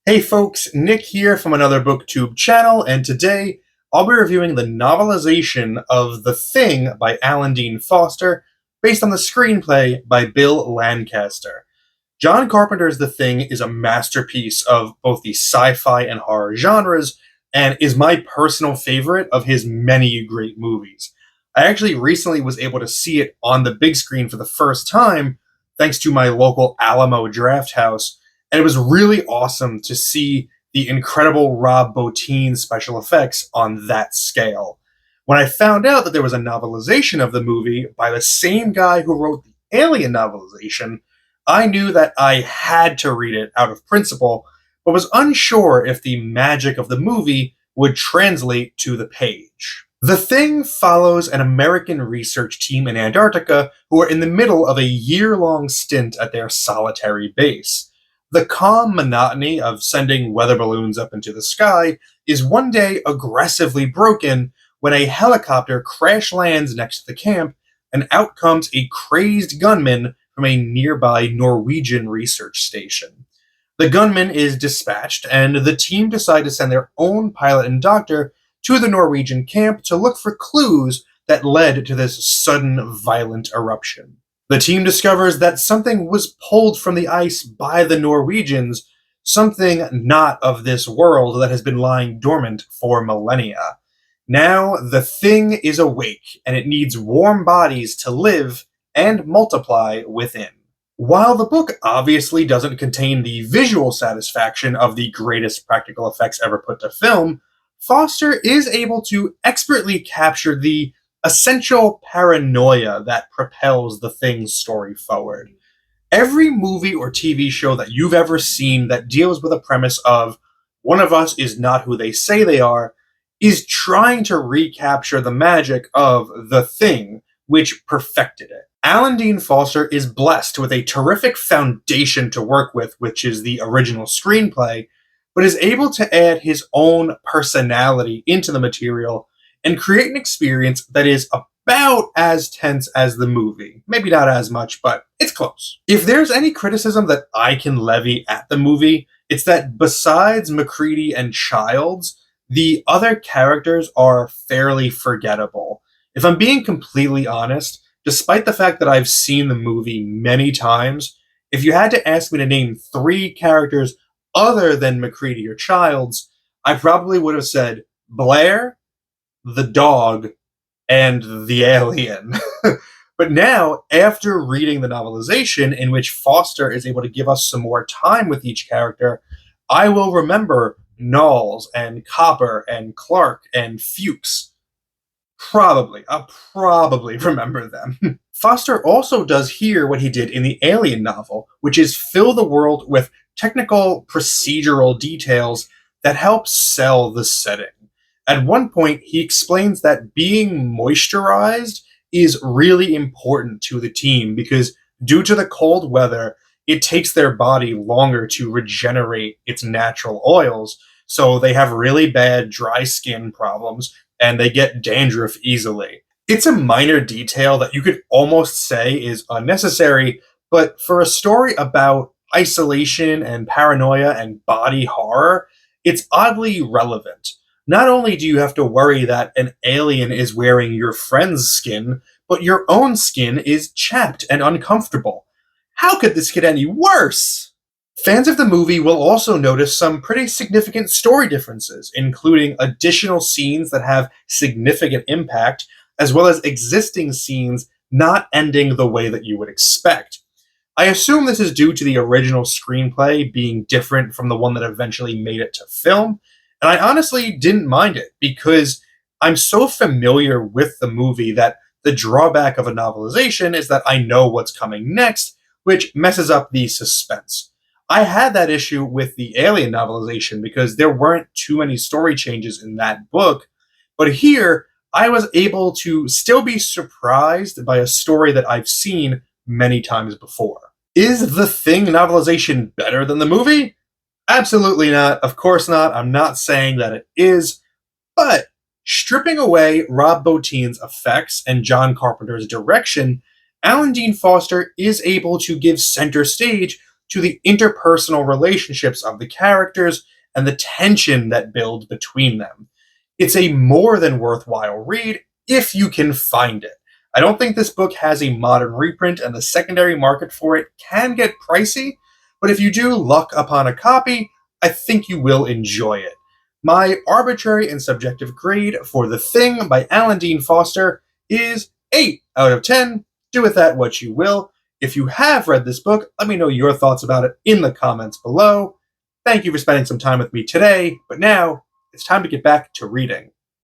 Hey folks, Nick here from Another BookTube channel, and today I'll be reviewing the novelization of The Thing by Alan Dean Foster, based on the screenplay by Bill Lancaster. John Carpenter's The Thing is a masterpiece of both the sci-fi and horror genres, and is my personal favorite of his many great movies. I actually recently was able to see it on the big screen for the first time, thanks to my local Alamo Draft House, and it was really awesome to see the incredible Rob Bottin special effects on that scale. When I found out that there was a novelization of the movie by the same guy who wrote the Alien novelization, I knew that I had to read it out of principle, but was unsure if the magic of the movie would translate to the page. The Thing follows an American research team in Antarctica who are in the middle of a year-long stint at their solitary base. The calm monotony of sending weather balloons up into the sky is one day aggressively broken when a helicopter crash lands next to the camp, and out comes a crazed gunman from a nearby Norwegian research station. The gunman is dispatched, and the team decide to send their own pilot and doctor to the Norwegian camp to look for clues that led to this sudden violent eruption. The team discovers that something was pulled from the ice by the Norwegians, something not of this world that has been lying dormant for millennia. Now, the Thing is awake, and it needs warm bodies to live and multiply within. While the book obviously doesn't contain the visual satisfaction of the greatest practical effects ever put to film, Foster is able to expertly capture the essential paranoia that propels the Thing's story forward. Every movie or TV show that you've ever seen that deals with a premise of one of us is not who they say they are is trying to recapture the magic of The Thing, which perfected it. Alan Dean Foster is blessed with a terrific foundation to work with, which is the original screenplay, but is able to add his own personality into the material and create an experience that is about as tense as the movie. Maybe not as much, but it's close. If there's any criticism that I can levy at the movie, it's that besides MacReady and Childs, the other characters are fairly forgettable. If I'm being completely honest, despite the fact that I've seen the movie many times, if you had to ask me to name 3 characters other than MacReady or Childs, I probably would have said Blair, the dog, and the alien. But now, after reading the novelization, in which Foster is able to give us some more time with each character, I will remember Knowles and Copper and Clark and Fuchs. I'll probably remember them. Foster also does here what he did in the Alien novel, which is fill the world with technical procedural details that help sell the setting. At one point, he explains that being moisturized is really important to the team because due to the cold weather, it takes their body longer to regenerate its natural oils, so they have really bad dry skin problems and they get dandruff easily. It's a minor detail that you could almost say is unnecessary, but for a story about isolation and paranoia and body horror, it's oddly relevant. Not only do you have to worry that an alien is wearing your friend's skin, but your own skin is chapped and uncomfortable. How could this get any worse? Fans of the movie will also notice some pretty significant story differences, including additional scenes that have significant impact, as well as existing scenes not ending the way that you would expect. I assume this is due to the original screenplay being different from the one that eventually made it to film, and I honestly didn't mind it because I'm so familiar with the movie that the drawback of a novelization is that I know what's coming next, which messes up the suspense. I had that issue with the Alien novelization because there weren't too many story changes in that book, but here I was able to still be surprised by a story that I've seen many times before. Is The Thing novelization better than the movie? Absolutely not. Of course not. I'm not saying that it is. But stripping away Rob Bottin's effects and John Carpenter's direction, Alan Dean Foster is able to give center stage to the interpersonal relationships of the characters and the tension that builds between them. It's a more than worthwhile read if you can find it. I don't think this book has a modern reprint, and the secondary market for it can get pricey, but if you do luck upon a copy, I think you will enjoy it. My arbitrary and subjective grade for The Thing by Alan Dean Foster is 8 out of 10. Do with that what you will. If you have read this book, let me know your thoughts about it in the comments below. Thank you for spending some time with me today, but now it's time to get back to reading.